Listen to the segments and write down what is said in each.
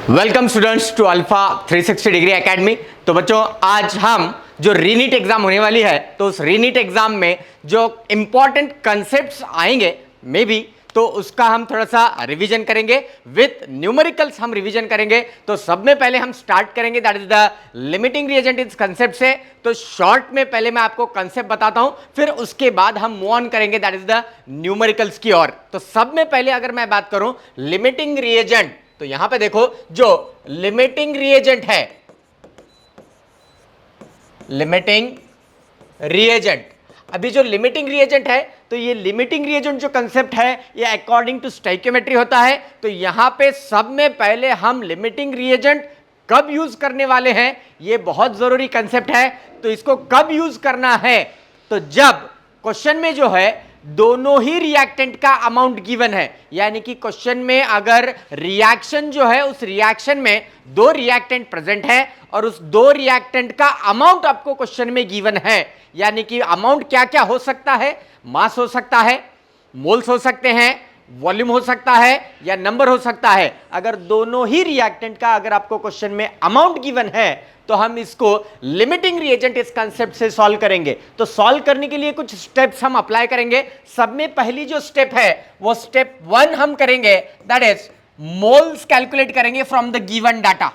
Welcome students to alpha 360 degree academy. तो बच्चों, आज हम जो रीनीट एग्जाम होने वाली है, तो उस रीनीट एग्जाम में जो इंपॉर्टेंट कंसेप्ट्स आएंगे मे बी, तो उसका हम थोड़ा सा रिवीजन करेंगे विथ न्यूमेरिकल्स। हम रिवीजन करेंगे। तो सब में पहले हम स्टार्ट करेंगे that is the limiting reagent इस कंसेप्ट से। तो शॉर्ट में पहले मैं आपको कंसेप्ट बताता हूं, फिर उसके बाद हम मूव ऑन करेंगे दैट इज द न्यूमेरिकल्स की ओर। तो सब में पहले अगर मैं बात करूं लिमिटिंग रिएजेंट, तो यहां पे देखो जो लिमिटिंग रिएजेंट है, लिमिटिंग रिएजेंट, अभी जो लिमिटिंग रिएजेंट है, तो ये लिमिटिंग रिएजेंट जो कंसेप्ट है ये अकॉर्डिंग टू स्टोइकियोमेट्री होता है। तो यहां पे सब में पहले हम लिमिटिंग रिएजेंट कब यूज करने वाले हैं, ये बहुत जरूरी कंसेप्ट है। तो इसको कब यूज करना है, तो जब क्वेश्चन में जो है दोनों ही रिएक्टेंट का अमाउंट गिवन है, यानी कि क्वेश्चन में अगर रिएक्शन जो है उस रिएक्शन में दो रिएक्टेंट प्रेजेंट है और उस दो रिएक्टेंट का अमाउंट आपको क्वेश्चन में गिवन है, यानी कि अमाउंट क्या क्या हो सकता है, मास हो सकता है, मोल्स हो सकते हैं, वॉल्यूम हो सकता है या नंबर हो सकता है। अगर दोनों ही रिएक्टेंट का अगर आपको क्वेश्चन में अमाउंट गिवन है, तो हम इसको लिमिटिंग रिएजेंट इस कंसेप्ट से सॉल्व करेंगे। तो सॉल्व करने के लिए कुछ स्टेप्स हम अप्लाई करेंगे। सब में पहली जो स्टेप है वो स्टेप 1 हम करेंगे, दैट इज मोल्स कैलकुलेट करेंगे फ्रॉम द गिवन डाटा।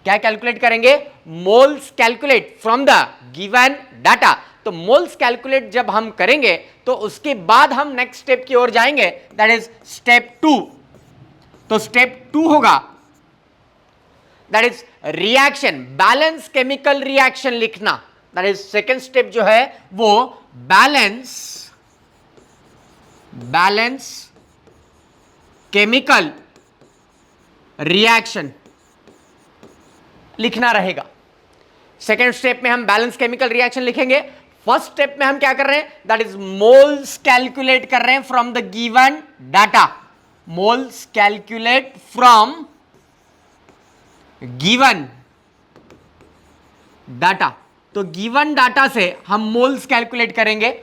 क्या कैलकुलेट करेंगे? Moles calculate from the given data. तो मोल्स कैलकुलेट जब हम करेंगे तो उसके बाद हम नेक्स्ट स्टेप की ओर जाएंगे, दैट इज स्टेप 2। तो स्टेप 2 होगा that is reaction, balance chemical reaction लिखना। दैट इज सेकेंड स्टेप जो है वो बैलेंस केमिकल रिएक्शन लिखना रहेगा। सेकेंड स्टेप में हम बैलेंस केमिकल रिएक्शन लिखेंगे। फर्स्ट स्टेप में हम क्या कर रहे हैं, दैट इज मोल्स कैलकुलेट कर रहे हैं from the given data. Moles calculate from given data. तो गिवन डाटा से हम मोल्स कैलकुलेट करेंगे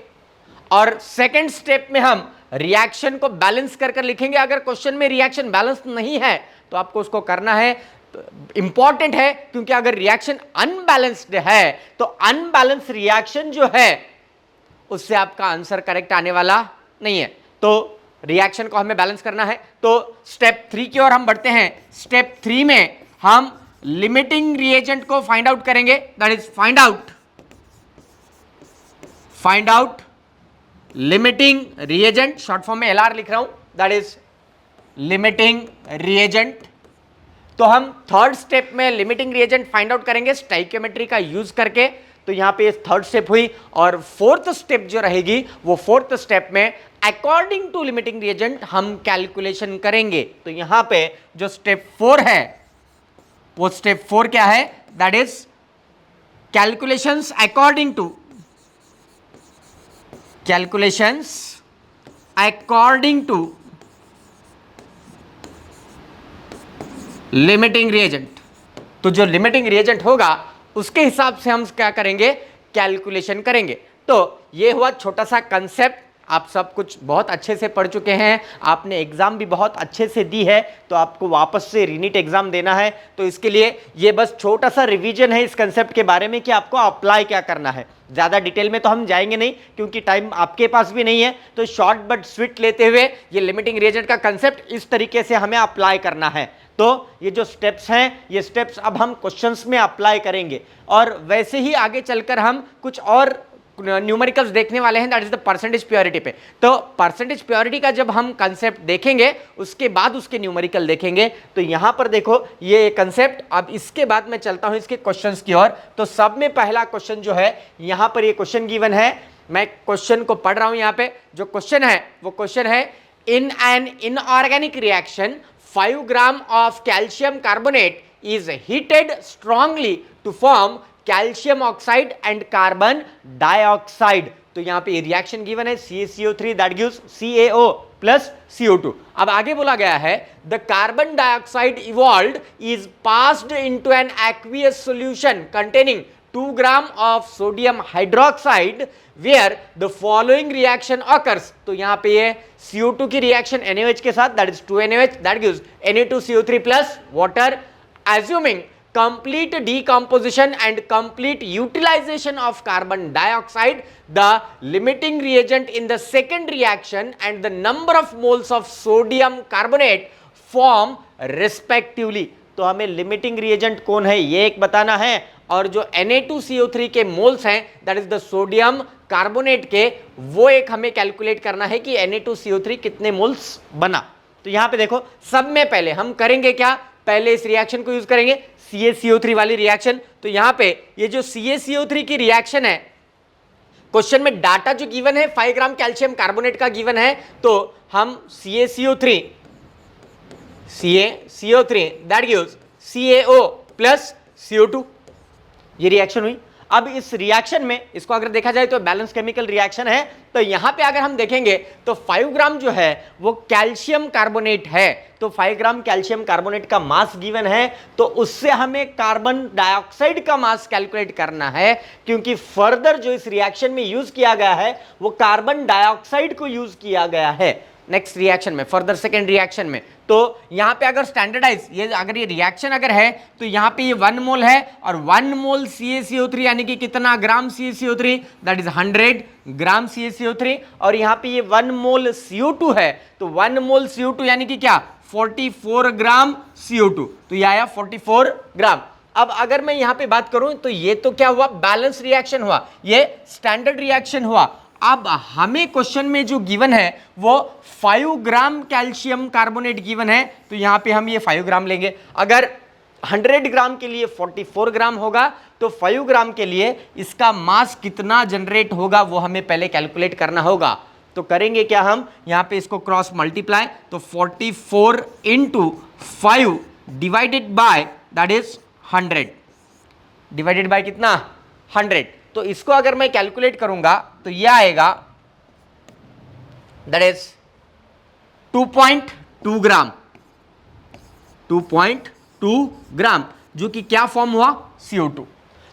और सेकेंड स्टेप में हम रिएक्शन को बैलेंस कर लिखेंगे। अगर क्वेश्चन में रिएक्शन बैलेंस नहीं है तो आपको उसको करना है, तो इंपॉर्टेंट है, क्योंकि अगर रिएक्शन अनबैलेंस्ड है तो अनबैलेंस रिएक्शन जो है उससे आपका आंसर करेक्ट आने वाला नहीं है। तो रिएक्शन को हमें बैलेंस करना है। तो स्टेप 3 की ओर हम बढ़ते हैं। स्टेप 3 में हम लिमिटिंग रिएजेंट को फाइंड आउट करेंगे, that is find out limiting reagent. Short form में LR लिख रहा हूं, दैट इज लिमिटिंग रिएजेंट। तो हम थर्ड स्टेप में लिमिटिंग रिएजेंट फाइंड आउट करेंगे स्टोइकियोमेट्री का यूज करके। तो यहां पे थर्ड स्टेप हुई और फोर्थ स्टेप जो रहेगी वो फोर्थ स्टेप में अकॉर्डिंग टू लिमिटिंग रिएजेंट हम कैलकुलेशन करेंगे। तो यहां पे जो स्टेप 4 है वो स्टेप 4 क्या है, that is calculations according to limiting reagent. तो जो लिमिटिंग रिएजेंट होगा उसके हिसाब से हम क्या करेंगे, कैलकुलेशन करेंगे। तो ये हुआ छोटा सा कंसेप्ट। आप सब कुछ बहुत अच्छे से पढ़ चुके हैं, आपने एग्जाम भी बहुत अच्छे से दी है, तो आपको वापस से रीनीट एग्जाम देना है। तो इसके लिए ये बस छोटा सा रिवीजन है इस कंसेप्ट के बारे में कि आपको अप्लाई क्या करना है। ज़्यादा डिटेल में तो हम जाएंगे नहीं क्योंकि टाइम आपके पास भी नहीं है। तो शॉर्ट बट स्वीट लेते हुए ये लिमिटिंग रिएजेंट का कंसेप्ट इस तरीके से हमें अप्लाई करना है। तो ये जो स्टेप्स हैं, ये स्टेप्स अब हम क्वेश्चंस में अप्लाई करेंगे और वैसे ही आगे चलकर हम कुछ और न्यूमेरिकल्स देखने वाले हैं, that is the percentage purity पे। तो परसेंटेज प्योरिटी का जब हम कंसेप्ट देखेंगे उसके बाद उसके न्यूमेरिकल देखेंगे। तो यहां पर देखो ये कंसेप्ट। अब इसके बाद मैं चलता हूं इसके क्वेश्चंस की ओर। तो सब में पहला क्वेश्चन जो है, यहां पर ये क्वेश्चन गिवन है, मैं क्वेश्चन को पढ़ रहा हूं। यहां पे जो क्वेश्चन है वो क्वेश्चन है, in an inorganic reaction 5 gram of calcium carbonate is heated strongly to form calcium oxide and carbon dioxide. तो यहां पे रिएक्शन गिवन है CaCO3 that gives CaO plus CO2। अब आगे बोला गया है the carbon dioxide evolved is passed into an aqueous solution containing 2 gram of sodium hydroxide where the following reaction occurs. तो यहां पे ये CO2 की रिएक्शन NaOH के साथ, that is 2NaOH, that gives Na2CO3 plus water. Assuming complete decomposition and complete utilization of carbon dioxide, the limiting reagent in the second reaction and the number of moles of sodium carbonate form respectively. तो हमें limiting reagent कौन है ये एक बताना है, और जो Na2CO3 के मोल्स हैं that is the sodium carbonate के, वो एक हमें कैलकुलेट करना है कि Na2CO3 कितने मोल्स बना. तो यहां पे देखो, सब में पहले हम करेंगे क्या, पहले इस रिएक्शन को यूज करेंगे CaCO3 वाली रिएक्शन. तो यहां पे ये जो CaCO3 की रिएक्शन है, क्वेश्चन में डाटा जो गिवन है 5 ग्राम कैल्शियम कार्बोनेट का गिवन है, तो हम CaCO3 that gives CaO plus CO2, ये रिएक्शन हुई. अब इस रिएक्शन में इसको अगर देखा जाए तो बैलेंस केमिकल रिएक्शन है. तो यहां पे अगर हम देखेंगे तो 5 ग्राम जो है वो कैल्शियम कार्बोनेट है. तो 5 ग्राम कैल्शियम कार्बोनेट का मास गिवन है, तो उससे हमें कार्बन डाइऑक्साइड का मास कैलकुलेट करना है, क्योंकि फर्दर जो इस रिएक्शन में यूज किया गया है वो कार्बन डाइऑक्साइड को यूज किया गया है नेक्स्ट रिएक्शन में, फर्दर सेकेंड रिएक्शन में. तो यहां पे अगर स्टैंडर्डाइज ये अगर ये रिएक्शन अगर है तो यहां पे ये 1 मोल है, और 1 मोल CaCO3 यानी कि कितना ग्राम CaCO3, that is 100 gram CaCO3, और यहां पे ये 1 मोल CO2 है, तो 1 मोल CO2 यानी कि क्या 44 ग्राम CO2. तो ये आया 44 ग्राम. अब अगर मैं यहां पे बात करूं तो ये तो क्या हुआ, बैलेंस रिएक्शन हुआ, ये स्टैंडर्ड रिएक्शन हुआ. अब हमें क्वेश्चन में जो गिवन है वो 5 ग्राम कैल्शियम कार्बोनेट गिवन है, तो यहां पे हम ये 5 ग्राम लेंगे. अगर 100 ग्राम के लिए 44 ग्राम होगा, तो 5 ग्राम के लिए इसका मास कितना जनरेट होगा वो हमें पहले कैलकुलेट करना होगा. तो करेंगे क्या, हम यहां पे इसको क्रॉस मल्टीप्लाई, तो 44 into 5 divided by that is 100, divided by कितना 100. तो इसको अगर मैं कैलकुलेट करूंगा तो यह आएगा दैट इज 2.2 ग्राम, 2.2 ग्राम, जो कि क्या फॉर्म हुआ CO2.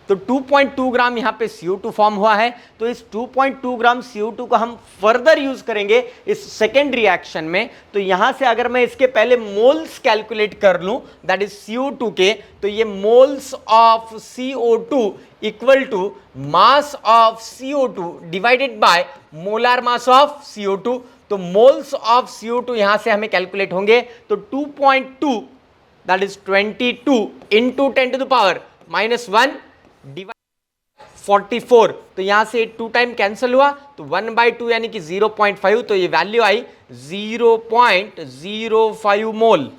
तो 2.2 ग्राम यहां पे CO2 फॉर्म हुआ है. तो इस 2.2 ग्राम CO2 को हम फर्दर यूज करेंगे इस सेकेंड रिएक्शन में. तो यहां से अगर मैं इसके पहले मोल्स कैलकुलेट कर लूं दैट इज CO2 के, तो ये moles of CO2 equal to mass of CO2 divided by molar mass of CO2. तो मोल्स ऑफ CO2 यहां से हमें कैलकुलेट होंगे. तो 2.2 that is 22 into 10 to the power -1 divide 44. तो यहां से 2 टाइम कैंसिल हुआ, तो 1/2 यानी कि 0.5. तो ये वैल्यू आई 0.05 मोल.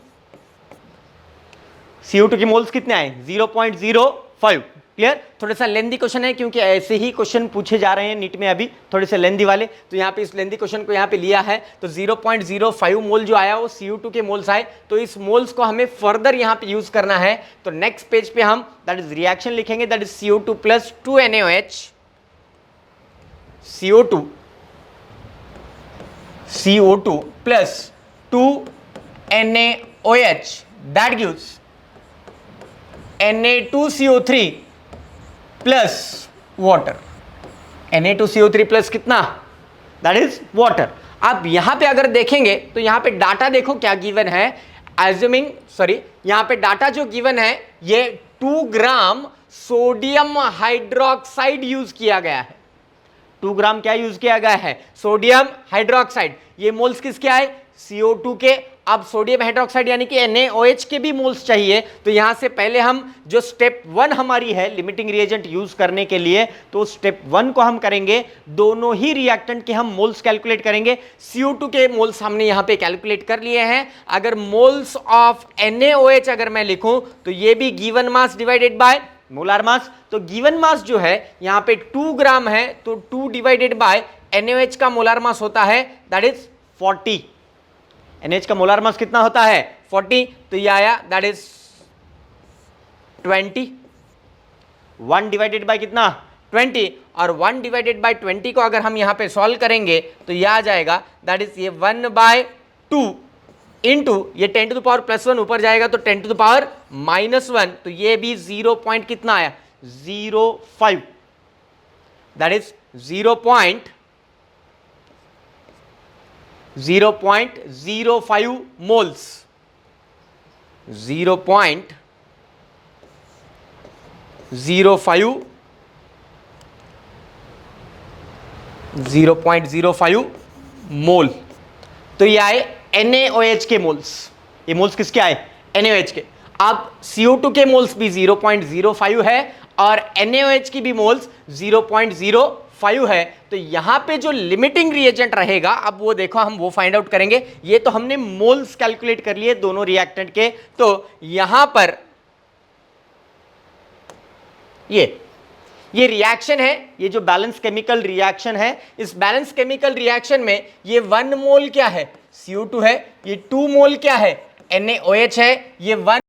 CO2 के मोल्स कितने आए 0.05. क्लियर. थोड़ा सा लेंदी क्वेश्चन है, क्योंकि ऐसे ही क्वेश्चन पूछे जा रहे हैं नीट में अभी, थोड़े से लेंदी वाले. तो यहाँ पे इस लेंदी क्वेश्चन को यहाँ पे लिया है. तो 0.05 मोल जो आया वो CO2 के मोल्स आए. तो इस मोल्स को हमें फर्दर यहाँ पे यूज करना है. तो नेक्स्ट पेज पे हम दैट इज रिएक्शन लिखेंगे, that is CO2 plus 2NaOH, CO2 plus 2NaOH that gives Na2CO3 plus water. Na2CO3 plus कितना, दैट इज वाटर. अब यहां पे अगर देखेंगे तो यहां पे डाटा देखो क्या गिवन है. एज्यूमिंग यहां पे डाटा जो गिवन है ये 2 ग्राम सोडियम हाइड्रोक्साइड यूज किया गया है. 2 ग्राम क्या यूज किया गया है, सोडियम हाइड्रोक्साइड. ये मोल्स किसके आए, CO2 के. अब सोडियम हाइड्रोक्साइड यानी कि NaOH के भी मोल्स चाहिए. तो यहां से पहले हम जो स्टेप 1 हमारी है लिमिटिंग रिएजेंट यूज करने के लिए, तो स्टेप 1 को हम करेंगे, दोनों ही रिएक्टेंट के हम मोल्स कैलकुलेट करेंगे. CO2 के मोल्स हमने यहां पे कैलकुलेट कर लिए हैं. अगर मोल्स ऑफ NaOH अगर मैं लिखूं तो ये भी given mass divided by molar मास. तो गिवन मास जो है यहां पे 2 ग्राम है, तो 2 डिवाइडेड बाय NaOH का मोलार मास होता है दैट इज 40. NaOH का मोलार मास कितना होता है 40. तो ये आया दैट इज 20. 1 डिवाइडेड बाय कितना 20, और 1 डिवाइडेड बाय 20 को अगर हम यहां पे सॉल्व करेंगे तो ये आ जाएगा दैट इज ये 1/2 इंटू ये 10 टू द पावर +1 ऊपर जाएगा तो 10 टू द पावर -1. तो ये भी 0 पॉइंट कितना आया 0.05, that is 0.05 moles, 0.05 मोल। तो ये आए NaOH के मोल्स। ये मोल्स किसके आए? NaOH के। अब CO2 के मोल्स भी 0.05 है और NaOH की भी मोल्स 0.05 है। तो यहां पे जो लिमिटिंग रिएजेंट रहेगा, अब वो देखो हम वो फाइंड आउट करेंगे। ये तो हमने मोल्स कैलकुलेट कर लिए दोनों रिएक्टेंट के। तो यहां पर ये रिएक्शन है, ये जो बैलेंस केमिकल रिएक्शन है, इस बैलेंस केमिकल रिएक्शन में ये 1 मोल क्या है? CO2 है। ये 2 मोल क्या है? NaOH है। ये 1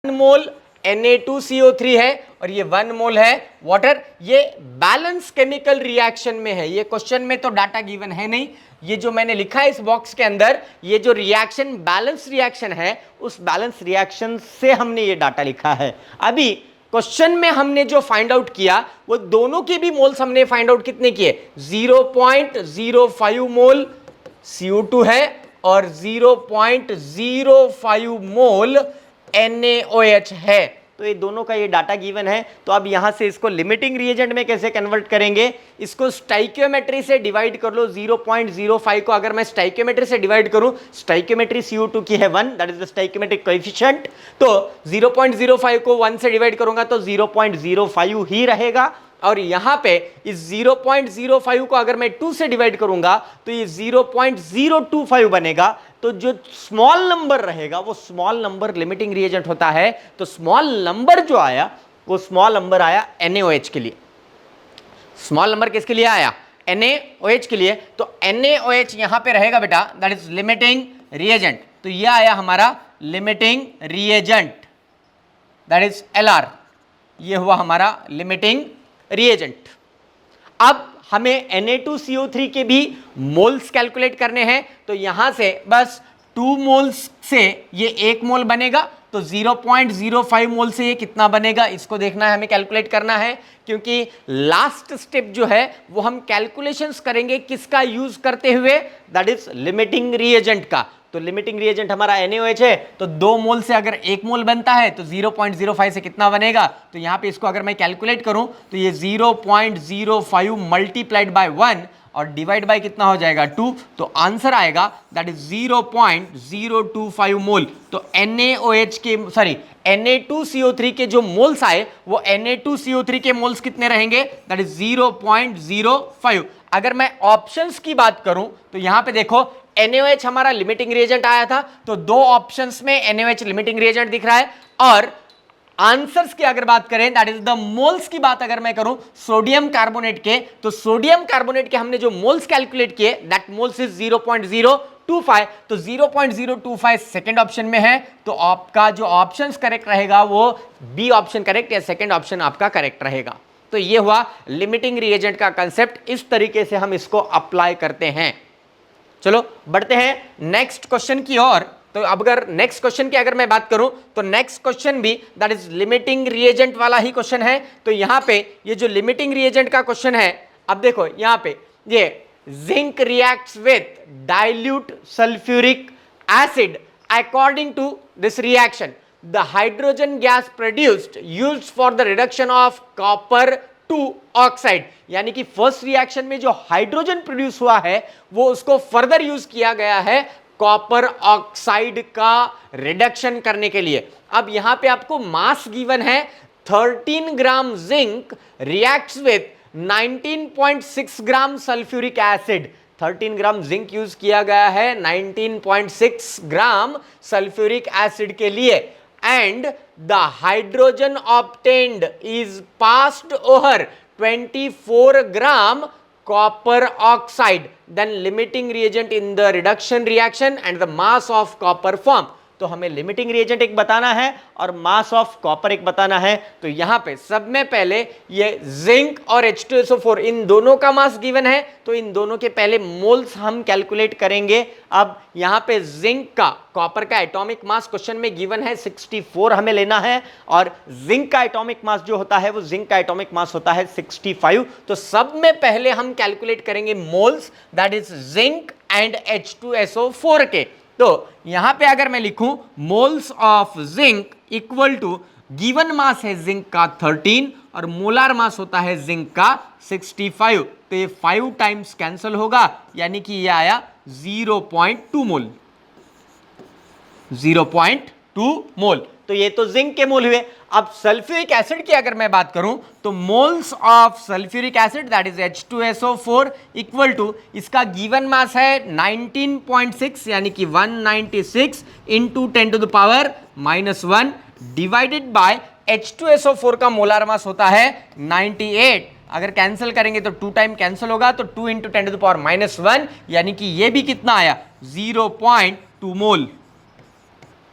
मोल Na2CO3 है और ये 1 मोल है वाटर। ये बैलेंस केमिकल रिएक्शन में है। ये क्वेश्चन में तो डाटा गिवन है नहीं, ये जो मैंने लिखा है इस बॉक्स के अंदर, ये जो रिएक्शन बैलेंस रिएक्शन है, उस बैलेंस रिएक्शन से हमने ये डाटा लिखा है। अभी क्वेश्चन में हमने जो फाइंड आउट किया वो दोनों के भी मोल्स हमने फाइंड आउट कितने किए? 0.05 मोल CO2 है और 0.05 मोल NaOH है। तो ये दोनों का ये डाटा गिवन है। तो अब यहां से इसको लिमिटिंग रिएजेंट में कैसे कन्वर्ट करेंगे? इसको स्टाइकियोमेट्री से डिवाइड कर लो। 0.05 को अगर मैं स्टाइकियोमेट्री से डिवाइड करूं, स्टाइकियोमेट्री CO2 की है 1, that is the stoichiometric coefficient. तो 0.05 को 1 से डिवाइड करूंगा तो 0.05 ही रहेगा। और यहां पे इस 0.05 को अगर मैं 2 से डिवाइड करूंगा तो ये 0.025 बनेगा। तो जो स्मॉल नंबर रहेगा वो स्मॉल नंबर लिमिटिंग रिएजेंट होता है। तो स्मॉल नंबर जो आया वो स्मॉल नंबर आया NaOH के लिए। स्मॉल नंबर किसके लिए आया? NaOH के लिए। तो NaOH यहां पे रहेगा बेटा, दैट इज लिमिटिंग रिएजेंट। तो ये आया हमारा limiting reagent, that is LR। ये हुआ हमारा लिमिटिंग रिएजेंट। अब हमें Na2CO3 के भी मोल्स कैलकुलेट करने हैं। तो यहां से बस 2 मोल्स से ये 1 मोल बनेगा। तो 0.05 मोल से ये कितना बनेगा इसको देखना है, हमें कैलकुलेट करना है। क्योंकि लास्ट स्टेप जो है वो हम कैलकुलेशंस करेंगे किसका यूज करते हुए? दैट इज लिमिटिंग रिएजेंट का। तो लिमिटिंग रिएजेंट हमारा NaOH है। तो 2 मोल से अगर 1 मोल बनता है तो 0.05 से कितना बनेगा? तो यहां पे इसको अगर मैं कैलकुलेट करूं तो ये 0.05 मल्टीप्लाइड बाय 1 और डिवाइड बाय कितना हो जाएगा? 2। तो आंसर आएगा दैट इज 0.025 मोल। तो NaOH के Na2CO3 के जो मोल्स आए वो Na2CO3 के मोल्स कितने रहेंगे? That is 0.05। अगर मैं ऑप्शंस की बात करूं तो यहां पे देखो NaOH हमारा लिमिटिंग रिएजेंट आया था। तो 2 ऑप्शंस में NaOH लिमिटिंग रिएजेंट दिख रहा है। और आंसर्स की अगर बात करें, दैट इज द मोल्स की बात अगर मैं करूं सोडियम कार्बोनेट के, तो सोडियम कार्बोनेट के हमने जो मोल्स कैलकुलेट किए दैट मोल्स इज 0.025। तो 0.025 सेकंड ऑप्शन में है। तो आपका जो ऑप्शंस करेक्ट रहेगा वो बी ऑप्शन करेक्ट या सेकंड ऑप्शन आपका करेक्ट रहेगा। तो ये हुआ लिमिटिंग रिएजेंट का कंसेप्ट। इस तरीके से हम इसको अप्लाई करते हैं। चलो बढ़ते हैं नेक्स्ट क्वेश्चन की ओर। तो अब अगर नेक्स्ट क्वेश्चन की अगर मैं बात करूं तो नेक्स्ट क्वेश्चन भी दैट इज लिमिटिंग रिएजेंट वाला ही क्वेश्चन है। तो यहां पे ये जो लिमिटिंग रिएजेंट का क्वेश्चन है, अब देखो यहां पे ये zinc reacts with dilute sulphuric acid according to this reaction the hydrogen gas produced used for the reduction of copper two oxide. यानी कि फर्स्ट रिएक्शन में जो हाइड्रोजन प्रोड्यूस हुआ है वो उसको फर्दर यूज किया गया है कॉपर ऑक्साइड का रिडक्शन करने के लिए। अब यहां पे आपको मास गिवन है 13 gram zinc reacts with 19.6 gram sulphuric acid. 13 gram zinc use किया गया है 19.6 ग्राम सल्फ्यूरिक एसिड के लिए। And the hydrogen obtained is passed over 24 gram copper oxide, then limiting reagent in the reduction reaction and the mass of copper form. तो हमें limiting reagent एक बताना है और मास ऑफ कॉपर एक बताना है। तो यहां पे सब में पहले ये जिंक और H2SO4 इन दोनों का मास गिवन है, तो इन दोनों के पहले मोल्स हम कैलकुलेट करेंगे। अब यहां पे जिंक का, कॉपर का एटॉमिक मास क्वेश्चन में गिवन है 64 हमें लेना है, और जिंक का एटॉमिक मास जो होता है वो जिंक का एटॉमिक मास होता है 65। तो सब में पहले हम कैलकुलेट करेंगे moles, that is zinc and H2SO4 के। तो यहां पे अगर मैं लिखूं moles of zinc equal to given mass है जिंक का 13 और मोलार मास होता है जिंक का 65, तो ये 5 टाइम्स कैंसिल होगा, यानी कि ये आया 0.2 मोल, 0.2 मोल। तो ये तो जिंक के मोल हुए। अब सल्फ्यूरिक एसिड की अगर मैं बात करूं तो moles of sulphuric acid that is H2SO4 equal to, इसका गिवन मास है 19.6 यानी कि 196 into 10 to the power -1 divided by H2SO4 का मोलार मास होता है 98। अगर कैंसिल करेंगे तो 2 टाइम कैंसिल होगा, तो 2 इंटू 10 टू द पावर -1 यानी कि ये भी कितना आया 0.2 मोल,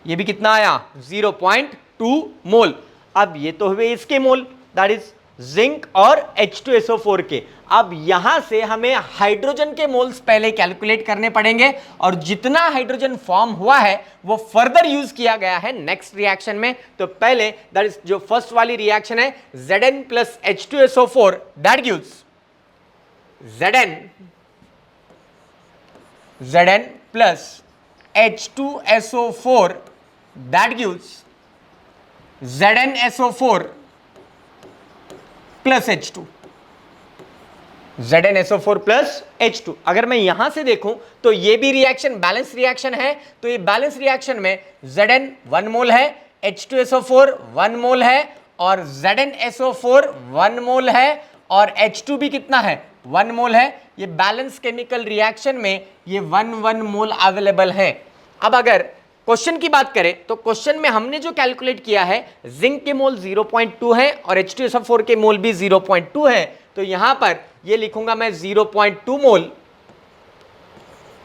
ये भी कितना आया 0.2 मोल। अब ये तो हुए इसके मोल, दैट इज जिंक और H2SO4 के। अब यहां से हमें हाइड्रोजन के मोल्स पहले कैलकुलेट करने पड़ेंगे, और जितना हाइड्रोजन फॉर्म हुआ है वो फर्दर यूज किया गया है नेक्स्ट रिएक्शन में। तो पहले दैट इज जो फर्स्ट वाली रिएक्शन है Zn plus H2SO4 that gives Zn plus H2SO4 that gives ZnSO4 plus H2, ZnSO4 plus H2। अगर मैं यहां से देखूं तो ये भी रिएक्शन बैलेंस रिएक्शन है, तो ये बैलेंस रिएक्शन में Zn 1 मोल है, H2SO4 1 मोल है और ZnSO4 1 मोल है और H2 भी कितना है 1 मोल है। ये बैलेंस केमिकल रिएक्शन में ये 1 मोल अवेलेबल है। अब अगर क्वेश्चन की बात करें तो क्वेश्चन में हमने जो कैलकुलेट किया है जिंक के मोल 0.2 है और H2SO4 के मोल भी 0.2 है, तो यहां पर ये लिखूंगा मैं 0.2 मोल,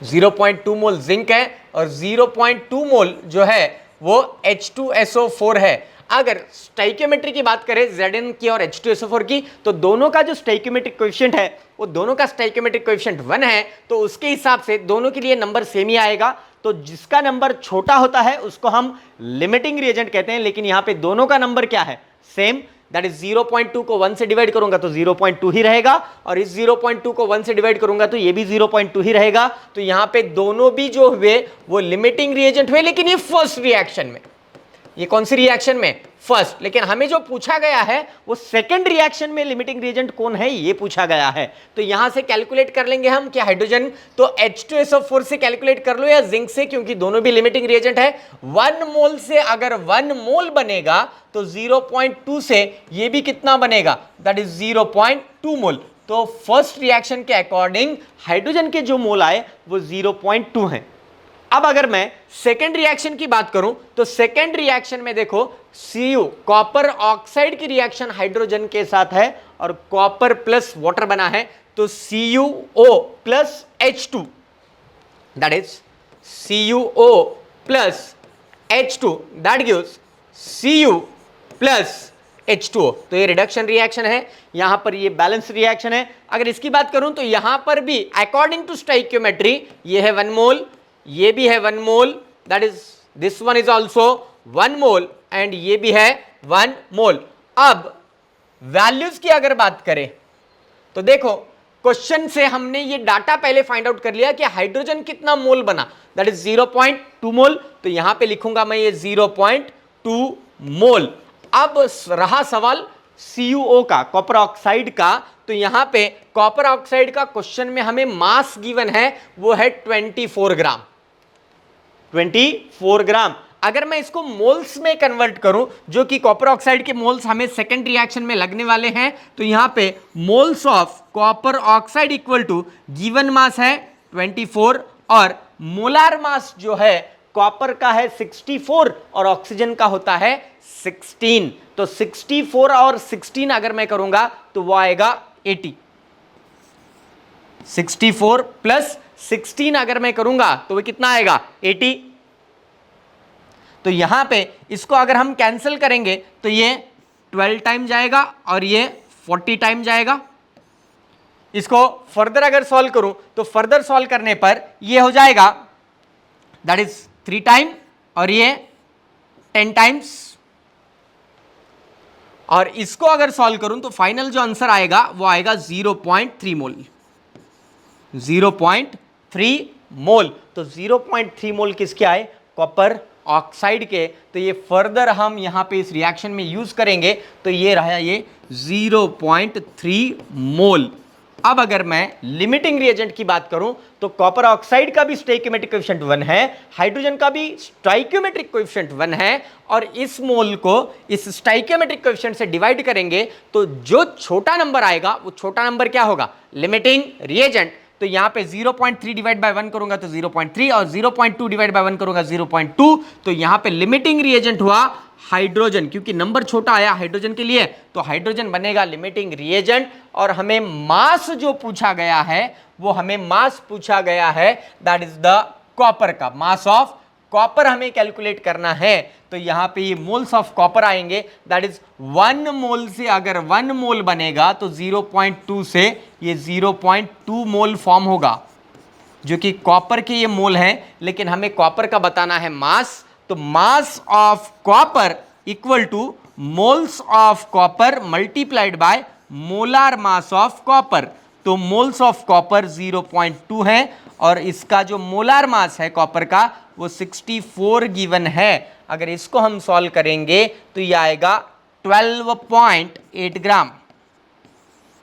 0.2 मोल जिंक है और 0.2 मोल जो है वो H2SO4 है। अगर स्टोइकियोमेट्री की बात करें Zn की और H2SO4 की, तो दोनों का जो स्टोइकियोमेट्रिक कोएफिशिएंट है वो दोनों का स्टोइकियोमेट्रिक कोएफिशिएंट 1 है, तो उसके हिसाब से दोनों के लिए नंबर सेम ही आएगा। तो जिसका नंबर छोटा होता है उसको हम लिमिटिंग रिएजेंट कहते हैं, लेकिन यहां पे दोनों का नंबर क्या है सेम, दैट इज 0.2 को 1 से डिवाइड करूंगा तो 0.2 ही रहेगा, और इस 0.2 को 1 से डिवाइड करूंगा तो ये भी 0.2 ही रहेगा। तो यहां पे दोनों भी जो हुए वो लिमिटिंग रिएजेंट हुए, लेकिन ये फर्स्ट रिएक्शन में, ये कौन सी रिएक्शन में फर्स्ट, लेकिन हमें जो पूछा गया है वो सेकंड रिएक्शन में लिमिटिंग रिएजेंट कौन है ये पूछा गया है। तो यहां से कैलकुलेट कर लेंगे हम क्या हाइड्रोजन, तो H2SO4 से कैलकुलेट कर लो या जिंक से, क्योंकि दोनों भी लिमिटिंग रिएजेंट है। 1 मोल से अगर 1 मोल बनेगा तो 0.2 से ये भी कितना बनेगा, दैट इज 0.2 मोल। तो फर्स्ट रिएक्शन के अकॉर्डिंग हाइड्रोजन के जो मोल आए वो 0.2 है। अब अगर मैं सेकेंड रिएक्शन की बात करूं तो सेकेंड रिएक्शन में देखो Cu कॉपर ऑक्साइड की रिएक्शन हाइड्रोजन के साथ है और कॉपर प्लस वाटर बना है, तो CuO plus H2 that is CuO plus H2 that gives Cu plus H2O। तो ये रिडक्शन रिएक्शन है, यहां पर ये बैलेंस रिएक्शन है। अगर इसकी बात करूं तो यहां पर भी अकॉर्डिंग टू स्टोइकियोमेट्री ये है 1 मोल, ये भी है 1 mole, that is this one is also 1 mole and ये भी है 1 मोल। अब वैल्यूज की अगर बात करें तो देखो क्वेश्चन से हमने ये डाटा पहले फाइंड आउट कर लिया कि हाइड्रोजन कितना मोल बना, दैट इज 0.2 मोल, तो यहां पे लिखूंगा मैं ये 0.2 मोल। अब रहा सवाल CuO का, कॉपर ऑक्साइड का, तो यहां पे कॉपर ऑक्साइड का क्वेश्चन में हमें मास गिवन है वो है 24 ग्राम, 24 ग्राम। अगर मैं इसको मोल्स में कन्वर्ट करूं, जो कि कॉपर ऑक्साइड के मोल्स हमें सेकंड रिएक्शन में लगने वाले हैं, तो यहां पे moles of copper oxide equal to given mass है 24 और मोलार मास जो है कॉपर का है 64 और ऑक्सीजन का होता है 16। तो 64 और 16 अगर मैं करूंगा तो वो आएगा 80। 64 प्लस 16 अगर मैं करूंगा तो वो कितना आएगा 80। तो यहां पे इसको अगर हम कैंसिल करेंगे तो ये 12 टाइम जाएगा और ये 40 टाइम जाएगा। इसको फर्दर अगर सॉल्व करूं तो फर्दर सॉल्व करने पर ये हो जाएगा दैट इज 3 टाइम और ये 10 टाइम्स। और इसको अगर सॉल्व करूं तो फाइनल जो आंसर आएगा वो आएगा 0.3 मोल, 0.3 मोल। तो 0.3 मोल किसके आए? कॉपर ऑक्साइड के। तो ये फर्दर हम यहां पे इस रिएक्शन में यूज करेंगे तो ये रहा ये 0.3 मोल। अब अगर मैं लिमिटिंग रिएजेंट की बात करूं तो कॉपर ऑक्साइड का भी स्टोइकियोमेट्रिक कोएफिशिएंट 1 है, हाइड्रोजन का भी स्टोइकियोमेट्रिक कोएफिशिएंट 1 है, और इस मोल को इस स्टोइकियोमेट्रिक कोएफिशिएंट से डिवाइड करेंगे तो जो छोटा नंबर आएगा वो छोटा नंबर क्या होगा? Limiting reagent. तो यहां पे 0.3 डिवाइड बाय 1 करूंगा तो 0.3 और 0.2 डिवाइड बाय 1 करूंगा 0.2। तो यहां पे लिमिटिंग रिएजेंट हुआ हाइड्रोजन, क्योंकि नंबर छोटा आया हाइड्रोजन के लिए तो हाइड्रोजन बनेगा लिमिटिंग रिएजेंट। और हमें मास जो पूछा गया है वो हमें मास पूछा गया है दैट इज द कॉपर का मास ऑफ कॉपर हमें कैलकुलेट करना है। तो यहां पे ये मोल्स ऑफ कॉपर आएंगे दैट इज 1 मोल से अगर 1 मोल बनेगा तो 0.2 से ये 0.2 मोल फॉर्म होगा, जो कि कॉपर के ये मोल हैं, लेकिन हमें कॉपर का बताना है मास। तो mass of copper equal two moles of copper multiplied by molar mass of copper. तो मोल्स ऑफ कॉपर 0.2 है और इसका जो मोलार मास है कॉपर का वो 64 गिवन है। अगर इसको हम सॉल्व करेंगे तो ये आएगा 12.8 ग्राम,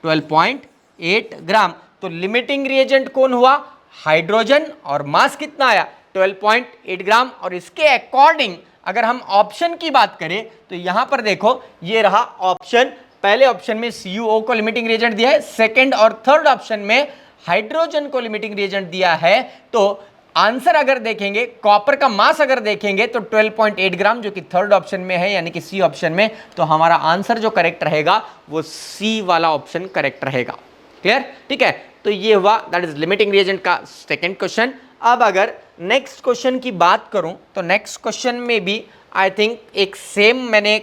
12.8 ग्राम। तो लिमिटिंग रिएजेंट कौन हुआ? हाइड्रोजन, और मास कितना आया? 12.8 ग्राम। और इसके अकॉर्डिंग अगर हम ऑप्शन की बात करें तो यहां पर देखो ये रहा ऑप्शन। पहले ऑप्शन में CuO को लिमिटिंग रिएजेंट दिया है, सेकंड और थर्ड ऑप्शन में हाइड्रोजन को लिमिटिंग रिएजेंट दिया है। तो आंसर अगर देखेंगे, कॉपर का मास अगर देखेंगे तो 12.8 ग्राम, जो कि थर्ड ऑप्शन में है यानी कि सी ऑप्शन में। तो हमारा आंसर जो करेक्ट रहेगा वो सी वाला ऑप्शन करेक्ट रहेगा। क्लियर? ठीक है, तो ये हुआ दैट इज लिमिटिंग रिएजेंट का सेकंड क्वेश्चन। अब अगर नेक्स्ट क्वेश्चन की बात करूं तो नेक्स्ट क्वेश्चन में भी आई थिंक एक सेम मैंने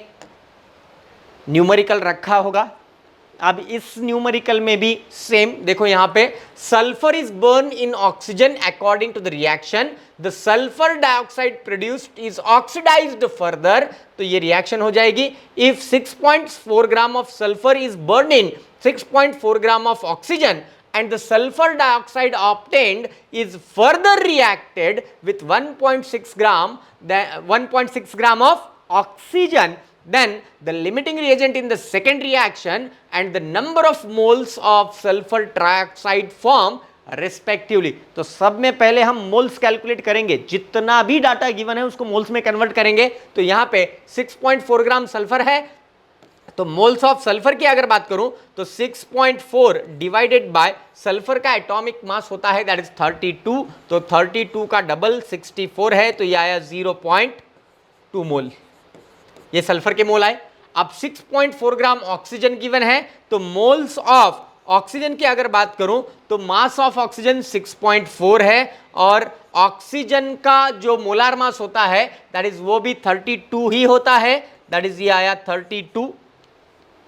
न्यूमेरिकल रखा होगा। अब इस न्यूमेरिकल में भी सेम देखो, यहां पे sulphur is burn in oxygen according to the reaction, the sulphur dioxide produced is oxidised further. तो ये रिएक्शन हो जाएगी if 6.4 gram of sulphur is burn in 6.4 gram of oxygen and the sulfur dioxide obtained is further reacted with 1.6 gram of oxygen, then the limiting reagent in the second reaction and the number of moles of sulfur trioxide form respectively। तो सब में पहले हम moles calculate करेंगे, जितना भी data given है उसको मोल्स में कन्वर्ट करेंगे। तो यहां पे 6.4 ग्राम सल्फर है, तो मोल्स ऑफ सल्फर की अगर बात करूं तो 6.4 डिवाइडेड बाय सल्फर का एटॉमिक मास होता है दैट इज 32। तो 32 का डबल 64 है, तो ये आया 0.2 मोल। ये सल्फर के मोल आए। अब 6.4 ग्राम ऑक्सीजन गिवन है, तो मोल्स ऑफ ऑक्सीजन की अगर बात करूं तो मास ऑफ ऑक्सीजन 6.4 है और ऑक्सीजन का जो मोलार मास होता है दैट इज वो भी 32 ही होता है, दैट इज ये आया 32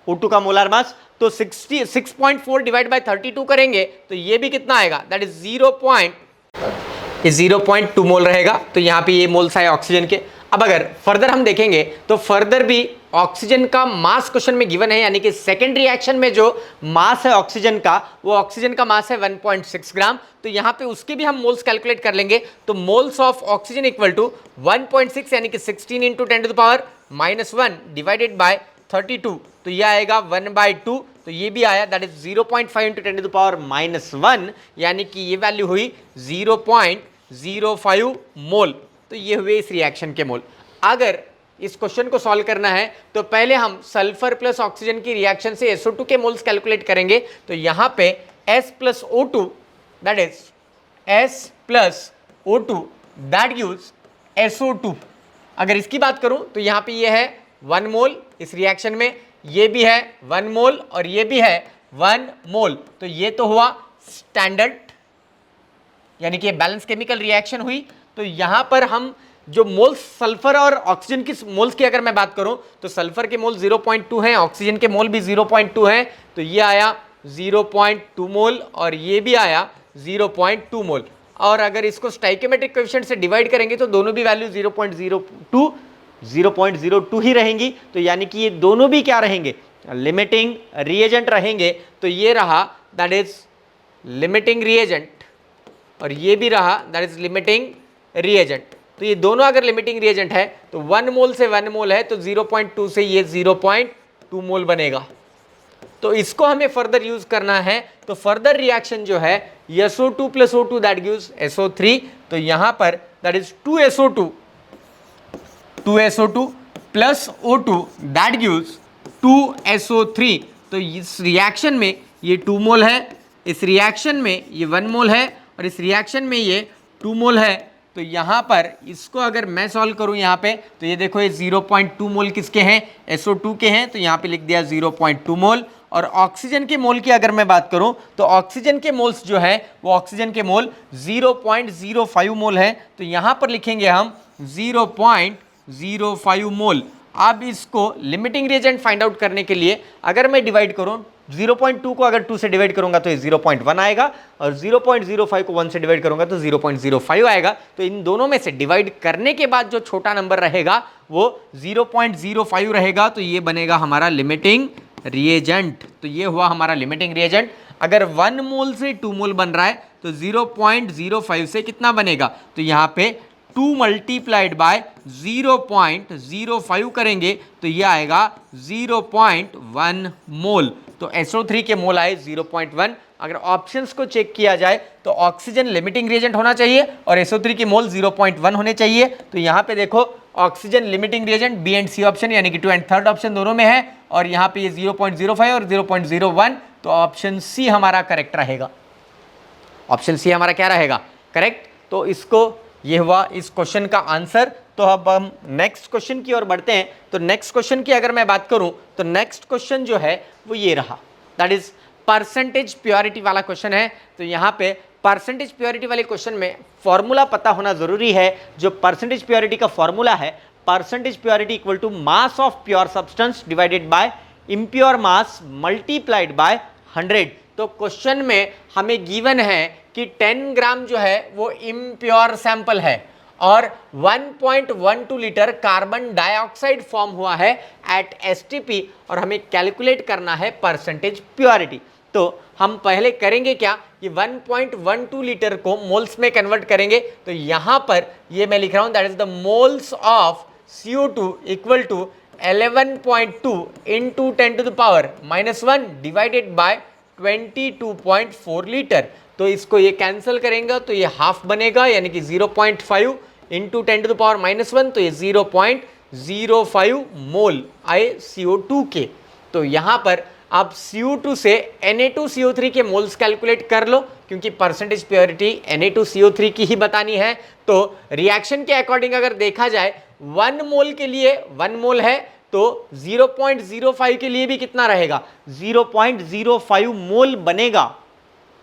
O2 का मोलार मास। तो 6.4 डिवाइड बाय 32 करेंगे तो ये भी कितना आएगा दैट इज 0.2 मोल रहेगा। तो यहां पे ये मोल्स आए ऑक्सीजन के। अब अगर फर्दर हम देखेंगे तो फर्दर भी ऑक्सीजन का मास क्वेश्चन में गिवन है, यानी कि सेकेंड रिएक्शन में जो मास है ऑक्सीजन का वो ऑक्सीजन का मास है 1.6 ग्राम। तो यहां पे उसके भी हम मोल्स कैलकुलेट कर लेंगे। तो moles of oxygen equal to 1.6 यानी कि 16 इंटू 10⁻⁻1 डिवाइडेड बाय 32। तो ये आएगा 1/2। तो ये भी आया दैट इज 0.5 इंटू 10⁻⁻1 यानी कि ये वैल्यू हुई 0.05 मोल। तो ये हुए इस रिएक्शन के मोल। अगर इस क्वेश्चन को सॉल्व करना है तो पहले हम सल्फर प्लस ऑक्सीजन की रिएक्शन से SO2 के मोल्स कैलकुलेट करेंगे। तो यहां पे S plus O2 that is S plus O2 that gives SO2। अगर इसकी बात करूं तो यहां पे ये है 1 मोल इस रिएक्शन में, ये भी है 1 मोल और ये भी है 1 मोल। तो ये तो हुआ स्टैंडर्ड यानी कि बैलेंस केमिकल रिएक्शन हुई। तो यहां पर हम जो मोल्स सल्फर और ऑक्सीजन की मोल्स की अगर मैं बात करूं तो सल्फर के मोल 0.2 हैं, ऑक्सीजन के मोल भी 0.2 हैं, तो ये आया 0.2 मोल और ये भी आया 0.2 मोल। और अगर इसको स्टाइकियोमेट्रिक कोएफिशिएंट से डिवाइड करेंगे तो दोनों भी वैल्यू 0.02 ही रहेंगी। तो यानी कि ये दोनों भी क्या रहेंगे, लिमिटिंग रिएजेंट रहेंगे। तो ये रहा दैट इज लिमिटिंग रिएजेंट और ये भी रहा दैट इज लिमिटिंग रिएजेंट। तो ये दोनों अगर लिमिटिंग रिएजेंट है तो 1 मोल से 1 मोल है तो 0.2 से ये 0.2 मोल बनेगा। तो इसको हमें फर्दर यूज करना है। तो फर्दर रिएक्शन जो है SO2 plus O2 that gives SO3। तो यहां पर that is 2SO2 plus O2 that gives 2SO3। तो इस रिएक्शन में ये 2 मोल है, इस रिएक्शन में ये 1 मोल है और इस रिएक्शन में ये 2 मोल है। तो यहाँ पर इसको अगर मैं सॉल्व करूँ यहाँ पे तो ये देखो ये 0.2 मोल किसके हैं, SO2 के हैं। तो यहाँ पे लिख दिया 0.2 मोल। और ऑक्सीजन के मोल की अगर मैं बात करूँ तो ऑक्सीजन के मोल्स जो है वो ऑक्सीजन के मोल 0.05 मोल है। तो यहाँ पर लिखेंगे हम 0.05 मोल। अब इसको लिमिटिंग रिएजेंट फाइंड आउट करने के लिए अगर मैं डिवाइड करूँ 0.2 को अगर 2 से डिवाइड करूंगा तो ये 0.1 आएगा और 0.05 को 1 से डिवाइड करूंगा तो 0.05 आएगा। तो इन दोनों में से डिवाइड करने के बाद जो छोटा नंबर रहेगा वो 0.05 रहेगा। तो ये बनेगा हमारा लिमिटिंग रिएजेंट। तो ये हुआ हमारा लिमिटिंग रिएजेंट। अगर 1 मोल से 2 मोल बन रहा है तो 0.05 से कितना बनेगा, तो यहाँ पे 2 मल्टीप्लाइड बाय 0.05 करेंगे तो ये आएगा 0.1 मोल। तो SO3 के मोल आए 0.1। अगर ऑप्शंस को चेक किया जाए तो ऑक्सीजन लिमिटिंग रिएजेंट होना चाहिए और SO3 के मोल 0.1 होने चाहिए। तो यहाँ पे देखो oxygen limiting reagent B and C option यानी कि 2 एंड 3rd ऑप्शन दोनों में है और यहाँ पे ये 0.05 और 0.01। तो ऑप्शन C हमारा करेक्ट रहेगा। ऑप्शन C हमारा क्या रहेगा, करेक्ट। तो इसको ये हुआ इस क्वेश्चन का आंसर। तो अब हम नेक्स्ट क्वेश्चन की ओर बढ़ते हैं। तो नेक्स्ट क्वेश्चन की अगर मैं बात करूं तो नेक्स्ट क्वेश्चन जो है वो ये रहा, दैट इज परसेंटेज प्योरिटी वाला क्वेश्चन है। तो यहाँ पे परसेंटेज प्योरिटी वाले क्वेश्चन में फॉर्मूला पता होना जरूरी है। जो परसेंटेज प्योरिटी का फॉर्मूला है, percentage purity equal to mass of pure substance divided by impure mass multiplied by 100। तो क्वेश्चन में हमें गिवन है कि 10 ग्राम जो है वो इम्प्योर सैंपल है और 1.12 लीटर कार्बन डाइऑक्साइड फॉर्म हुआ है एट STP और हमें कैलकुलेट करना है परसेंटेज प्योरिटी। तो हम पहले करेंगे क्या, कि 1.12 लीटर को मोल्स में कन्वर्ट करेंगे। तो यहाँ पर ये मैं लिख रहा हूँ that is the moles of CO2 equal to 11.2 into 10⁻⁻1 divided by 22.4 litre. तो इसको ये कैंसिल करेंगे तो ये हाफ बनेगा यानी कि 0.5 इंटू 10⁻⁻1 तो ये 0.05 मोल आए CO2 के। तो यहाँ पर आप CO2 से Na2CO3 के मोल्स कैलकुलेट कर लो क्योंकि परसेंटेज प्योरिटी Na2CO3 की ही बतानी है। तो रिएक्शन के अकॉर्डिंग अगर देखा जाए 1 मोल के लिए 1 मोल है तो 0.05 के लिए भी कितना रहेगा, 0.05 मोल बनेगा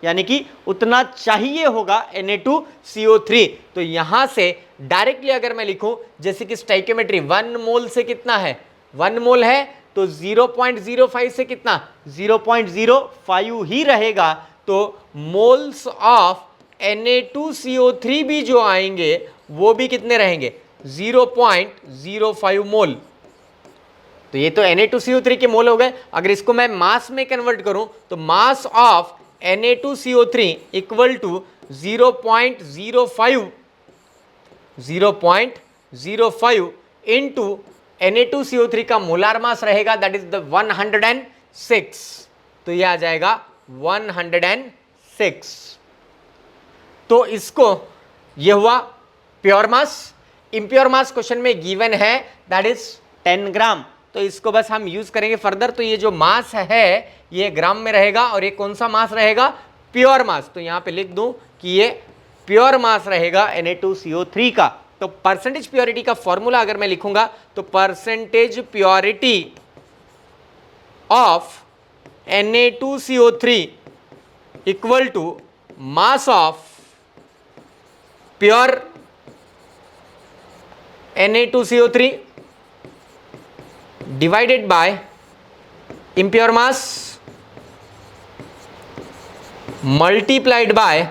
यानी कि उतना चाहिए होगा Na2CO3। तो यहां से डायरेक्टली अगर मैं लिखूं जैसे कि स्टाइकियोमेट्री 1 मोल से कितना है, 1 मोल है तो 0.05 से कितना 0.05 ही रहेगा। तो मोल्स ऑफ Na2CO3 भी जो आएंगे वो भी कितने रहेंगे 0.05 मोल। तो ये तो Na2CO3 के मोल हो गए। अगर इसको मैं मास में कन्वर्ट करूं तो mass of Na2CO3 equal to 0.05 into Na2CO3 का मोलार मास रहेगा दैट इज द 106। तो ये आ जाएगा 106। तो इसको ये हुआ प्योर मास। इम्प्योर मास क्वेश्चन में गिवन है दैट इज 10 ग्राम। तो इसको बस हम यूज करेंगे फर्दर। तो ये जो मास है ये ग्राम में रहेगा और ये कौन सा मास रहेगा, प्योर मास। तो यहां पे लिख दूं कि ये प्योर मास रहेगा Na2CO3 का। तो परसेंटेज प्योरिटी का फॉर्मूला अगर मैं लिखूंगा तो percentage purity of Na2CO3 equal to mass of pure Na2CO3 divided by impure mass multiplied by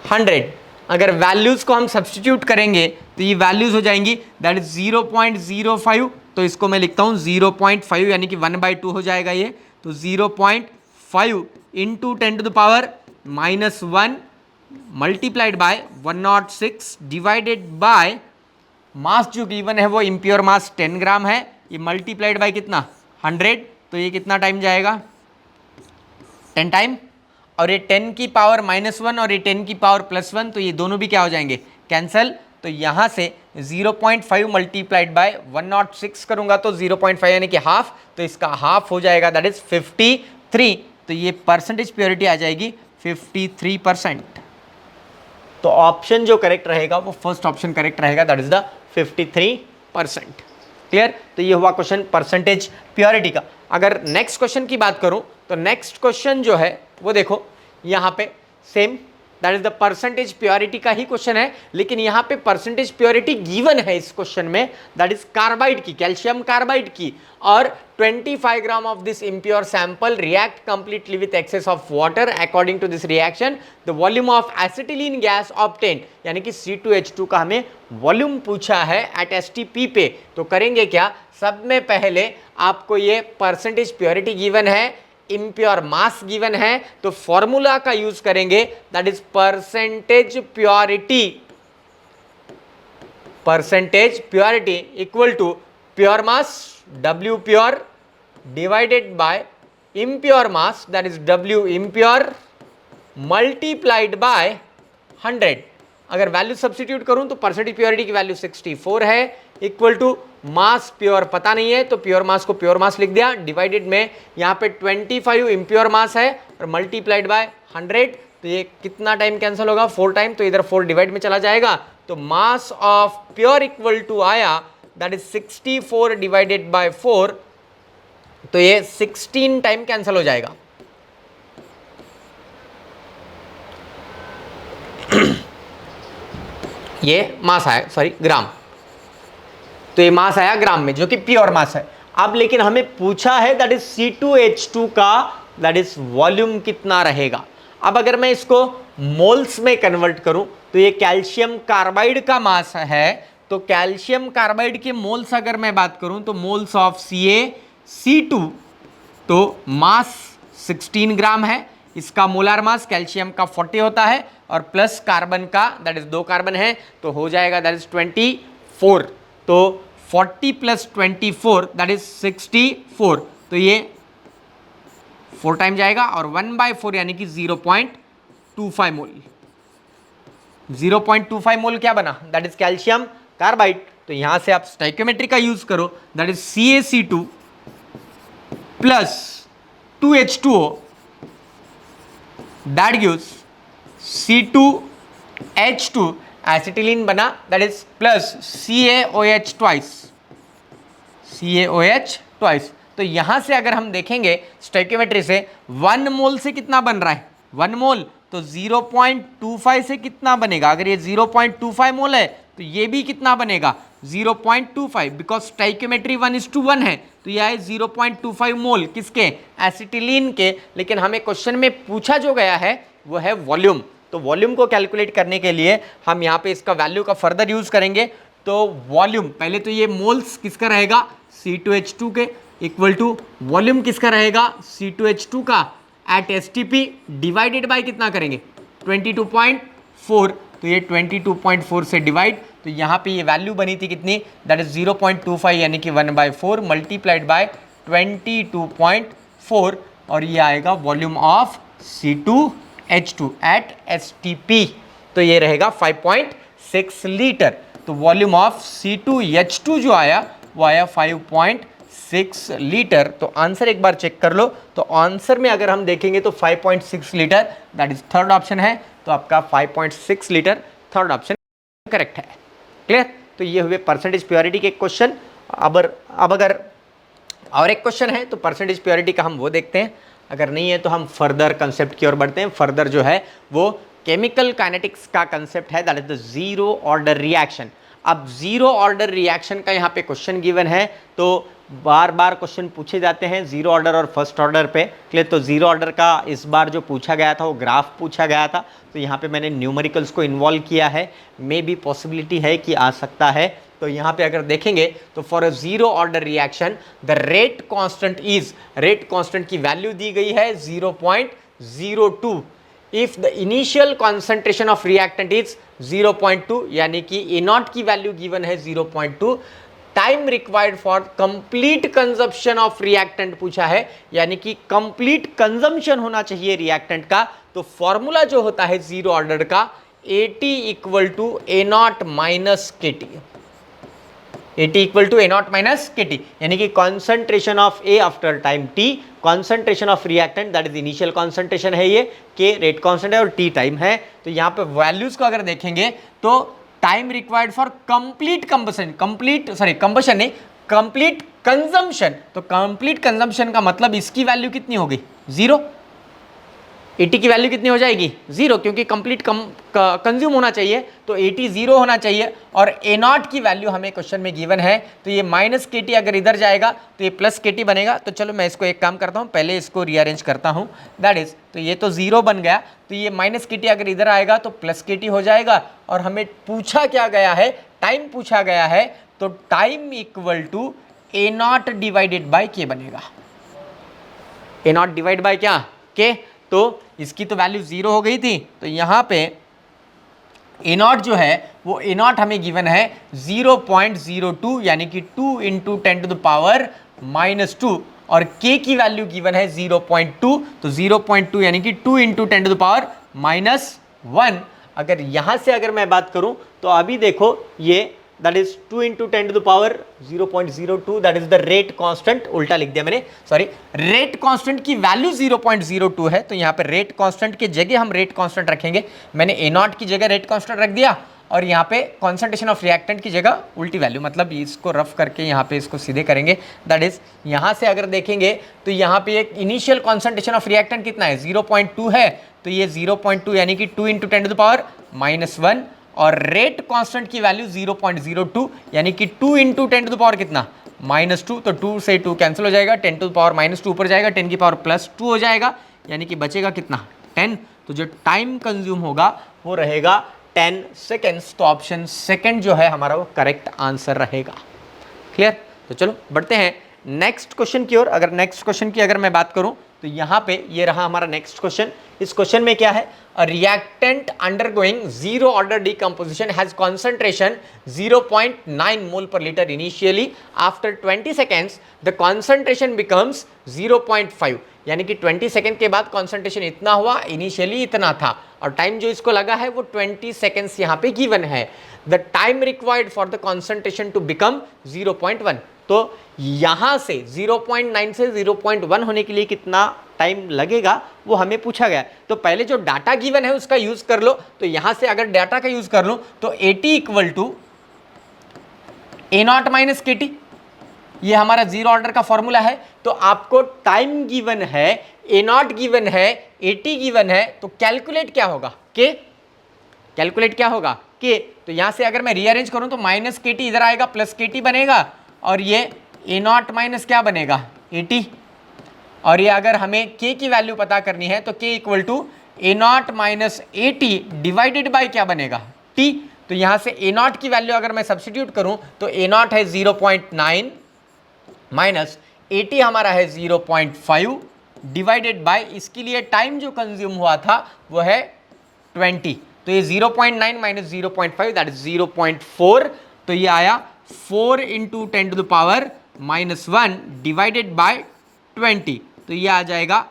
100। अगर वैल्यूज को हम सब्स्टिट्यूट करेंगे तो ये वैल्यूज हो जाएंगी दैट इज 0.05, तो इसको मैं लिखता हूं 0.5 यानी कि 1/2 हो जाएगा ये, तो 0.5 into 10⁻⁻1 multiplied by 106 divided by mass जो गिवन है वो इम्प्योर मास 10 ग्राम है, ये मल्टीप्लाइड बाय कितना 100, तो ये कितना टाइम जाएगा 10 टाइम, और ये 10 की पावर -1 और ये 10 की पावर +1, तो ये दोनों भी क्या हो जाएंगे कैंसल। तो यहाँ से 0.5 मल्टीप्लाइड बाय 106 करूँगा तो 0.5 यानी कि हाफ, तो इसका हाफ हो जाएगा दैट इज 53, तो ये परसेंटेज प्योरिटी आ जाएगी 53%। तो ऑप्शन जो करेक्ट रहेगा वो फर्स्ट ऑप्शन करेक्ट रहेगा, दैट इज द 53%। क्लियर। तो ये हुआ क्वेश्चन परसेंटेज प्योरिटी का। अगर नेक्स्ट क्वेश्चन की बात करूं तो नेक्स्ट क्वेश्चन जो है वो देखो यहाँ पे same that is the percentage purity का ही क्वेश्चन है, लेकिन यहाँ पे परसेंटेज प्योरिटी गिवन है इस क्वेश्चन में दैट इज कार्बाइड की, कैल्शियम कार्बाइड की, और 25 gram of this impure sample react completely with excess of water according to this reaction the volume of acetylene gas obtained, यानी कि C2H2 का हमें वॉल्यूम पूछा है एट STP पे। तो करेंगे क्या, सब में पहले आपको ये परसेंटेज प्योरिटी गिवन है, इम्प्योर मास गिवन है, तो फॉर्मूला का यूज करेंगे that is percentage purity equal to pure mass W pure divided by impure mass that is W impure multiplied by 100। अगर वैल्यू सब्स्टिट्यूट करूं तो परसेंटेज प्योरिटी की value 64 है, इक्वल टू मास प्योर पता नहीं है तो प्योर मास को प्योर मास लिख दिया, डिवाइडेड में यहाँ पे 25 इम्प्योर मास है और मल्टीप्लाइड बाय 100, तो ये कितना टाइम कैंसिल होगा 4 टाइम, तो इधर 4 डिवाइड में चला जाएगा, तो mass of pure equal to आया दैट इज 64 डिवाइडेड बाय 4, तो ये 16 टाइम कैंसिल हो जाएगा। ये मास आया, सॉरी ग्राम, तो ये मास आया ग्राम में जो कि प्योर मास है। अब लेकिन हमें पूछा है दैट इज C2H2 का दैट इज वॉल्यूम कितना रहेगा। अब अगर मैं इसको मोल्स में कन्वर्ट करूं तो ये कैल्शियम कार्बाइड का मास है, तो कैल्शियम कार्बाइड के मोल्स अगर मैं बात करूं तो मोल्स ऑफ CaC2, तो मास 16 ग्राम है, इसका मोलार मास कैल्शियम का 40 होता है और प्लस कार्बन का दैट इज 2 कार्बन है, तो हो जाएगा दैट इज 24, तो 40 + 24 दैट इज 64, तो ये 4 टाइम जाएगा और 1/4 यानी कि 0.25 मोल। 0.25 मोल क्या बना दैट इज कैल्शियम कार्बाइड, तो यहां से आप स्टोइकियोमेट्री का यूज करो that is CaC2 plus 2H2O that gives C2H2, acetylene बना that is plus CaOH twice. तो यहां से अगर हम देखेंगे स्टोइकियोमेट्री से 1 मोल से कितना बन रहा है 1 मोल, तो 0.25 से कितना बनेगा, अगर ये 0.25 मोल है तो ये भी कितना बनेगा 0.25, बिकॉज स्टोइकियोमेट्री 1:1 है, तो यह है 0.25 मोल किसके एसिटिलीन के, लेकिन हमें क्वेश्चन में पूछा जो गया है वो है वॉल्यूम। तो वॉल्यूम को कैलकुलेट करने के लिए हम यहाँ पे इसका वैल्यू का फर्दर यूज करेंगे। तो वॉल्यूम पहले तो ये मोल्स किसका रहेगा C2H2 के, इक्वल टू वॉल्यूम किसका रहेगा C2H2 का एट STP डिवाइडेड बाय कितना करेंगे 22.4, तो ये 22.4 से डिवाइड, तो यहाँ पे ये वैल्यू बनी थी कितनी दैट इज 0.25 यानी कि 1/4 मल्टीप्लाइड बाय 22.4, और ये आएगा volume of C2H2 eight STP, तो ये रहेगा 5.6 लीटर। तो वॉल्यूम ऑफ C2H2 जो आया वो आया 5.6 लीटर। तो आंसर एक बार चेक कर लो, तो आंसर में अगर हम देखेंगे तो 5.6 litre that is third option है, तो आपका 5.6 लीटर थर्ड ऑप्शन करेक्ट है। क्लियर। तो ये हुए परसेंटेज प्योरिटी के क्वेश्चन। अब अगर और एक क्वेश्चन है तो परसेंटेज प्योरिटी का हम वो देखते हैं, अगर नहीं है तो हम फर्दर कंसेप्ट की ओर बढ़ते हैं। फर्दर जो है वो केमिकल काइनेटिक्स का कंसेप्ट है that is the zero order reaction. अब जीरो ऑर्डर रिएक्शन का यहाँ पे क्वेश्चन गिवन है, तो बार बार क्वेश्चन पूछे जाते हैं जीरो ऑर्डर और फर्स्ट ऑर्डर पे। क्लियर? तो जीरो ऑर्डर का इस बार जो पूछा गया था वो ग्राफ पूछा गया था, तो यहाँ पे मैंने न्यूमेरिकल्स को इन्वॉल्व किया है। मे भी पॉसिबिलिटी है कि आ सकता है। तो यहाँ पे अगर देखेंगे तो for a zero order reaction the rate constant is, rate constant की वैल्यू दी गई है 0.02। If the initial concentration of reactant is 0.2, यानी कि ए नॉट की वैल्यू गिवन है 0.2, time required for complete consumption of reactant पूछा है, यानी कि कंप्लीट कंजम्पशन होना चाहिए रिएक्टेंट का। तो फॉर्मूला जो होता है जीरो ऑर्डर का, AT equal to A naught minus के T, AT equal to A naught minus के टी, यानी कि concentration of A after time T, concentration of reactant that is initial concentration है ये, के रेट कांस्टेंट है और टी टाइम है। तो यहाँ पे वैल्यूज को अगर देखेंगे तो time required for complete combustion, combustion नहीं, कंप्लीट कंजम्पशन। तो कंप्लीट कंजम्पशन का मतलब इसकी वैल्यू कितनी होगी? जीरो। AT की वैल्यू कितनी हो जाएगी? जीरो, क्योंकि कंप्लीट कंज्यूम होना चाहिए, तो AT जीरो होना चाहिए। और ए नॉट की वैल्यू हमें क्वेश्चन में गिवन है, तो ये माइनस के टी अगर इधर जाएगा तो ये प्लस के टी बनेगा। तो चलो मैं इसको एक काम करता हूँ, पहले इसको रीअरेंज करता हूँ। दैट इज, तो ये तो जीरो बन गया, तो ये माइनस के टी अगर इधर आएगा तो प्लस के टी हो जाएगा। और हमें पूछा क्या गया है? टाइम पूछा गया है, तो time equal to A naught divided by k बनेगा। ए नॉट डिवाइड बाय क्या? के। तो इसकी तो वैल्यू जीरो हो गई थी, तो यहाँ पे ए नॉट जो है वो ए नॉट हमें गिवन है 0.02, यानी कि 2 इंटू 10 टू द पावर -2, और के की वैल्यू गिवन है 0.2, तो 0.2 यानी कि 2 इंटू 10 टू द पावर -1। अगर यहाँ से अगर मैं बात करूँ तो अभी देखो ये that is 2 into 10 to the power 0.02, that is the rate constant. उल्टा लिख दिया मैंने, सॉरी। रेट कांस्टेंट की वैल्यू 0.02 है, तो यहाँ पे रेट कांस्टेंट के जगह हम रेट कांस्टेंट रखेंगे। मैंने ए नॉट की जगह रेट कांस्टेंट रख दिया, और यहाँ पे कॉन्सेंट्रेशन ऑफ रिएक्टेंट की जगह उल्टी वैल्यू, मतलब इसको रफ करके यहाँ पे इसको सीधे करेंगे। दैट इज, यहाँ से अगर देखेंगे तो यहाँ पे एक इनिशियल कॉन्सेंट्रेशन ऑफ रिएक्टेंट कितना है? 0.2 है, तो ये 0.2 यानी कि 2 इंटू 10 टू द पावर -1, और रेट कांस्टेंट की वैल्यू 0.02, यानी कि 2 इंटू 10 टू द पावर कितना? -2, तो 2 से 2 कैंसिल हो जाएगा, 10 टू द पावर -2 ऊपर जाएगा, 10 की पावर +2 हो जाएगा, यानी कि बचेगा कितना? 10। तो जो टाइम कंज्यूम होगा वो रहेगा 10 सेकेंड्स। तो ऑप्शन सेकेंड जो है हमारा वो करेक्ट आंसर रहेगा। क्लियर? तो चलो बढ़ते हैं नेक्स्ट क्वेश्चन की ओर। अगर नेक्स्ट क्वेश्चन की अगर मैं बात करूं तो यहाँ पे ये रहा हमारा नेक्स्ट क्वेश्चन। इस क्वेश्चन में क्या है? A reactant undergoing zero order decomposition has concentration 0.9 मोल पर litre initially, after 20 seconds the concentration becomes 0.5, यानी कि 20 सेकेंड के बाद कॉन्सेंट्रेशन इतना हुआ, इनिशियली इतना था, और टाइम जो इसको लगा है वो 20 सेकेंड्स यहाँ पे गिवन है। The time required for the concentration to become 0.1, तो यहाँ से 0.9 से 0.1 होने के लिए कितना टाइम लगेगा वो हमें पूछा गया। तो पहले जो डाटा गिवन है उसका यूज कर लो। तो यहाँ से अगर डाटा का यूज कर लो तो AT equal to A naught minus के टी, ये हमारा जीरो ऑर्डर का फॉर्मूला है। तो आपको टाइम गिवन है, ए नॉट गिवन है, AT गिवन है, तो कैलकुलेट क्या होगा? के। कैलकुलेट क्या होगा? के। तो यहाँ से अगर मैं रीअरेंज करूँ तो माइनस के टी इधर आएगा, प्लस के टी बनेगा, और ये ए नॉट माइनस क्या बनेगा? AT। और ये अगर हमें के की वैल्यू पता करनी है तो k equal to A naught minus AT divided by क्या बनेगा? टी। तो यहाँ से ए नॉट की वैल्यू अगर मैं सब्सटीट्यूट करूँ तो ए नॉट है 0.9 माइनस AT हमारा है 0.5 डिवाइडेड बाय, इसके लिए टाइम जो कंज्यूम हुआ था वो है 20, तो ये 0.9 माइनस 0.5 दैट इज 0.4, तो ये आया 4 into 10 to the power -1 divided by 20, तो ये आ जाएगा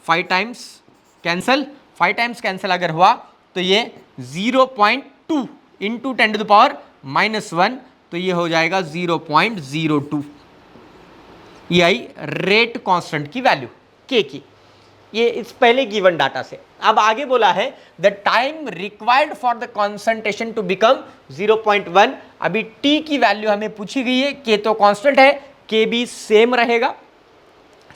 5 टाइम्स कैंसिल, 5 टाइम्स कैंसिल अगर हुआ तो ये 0.2 इंटू 10 टू द पावर -1, तो ये हो जाएगा 0.02। ये आई रेट कांस्टेंट की वैल्यू के की, ये इस पहले गिवन डाटा से। अब आगे बोला है the time required for the concentration to become 0.1। अभी टी की वैल्यू हमें पूछी गई है, के तो कांस्टेंट है, के भी सेम रहेगा।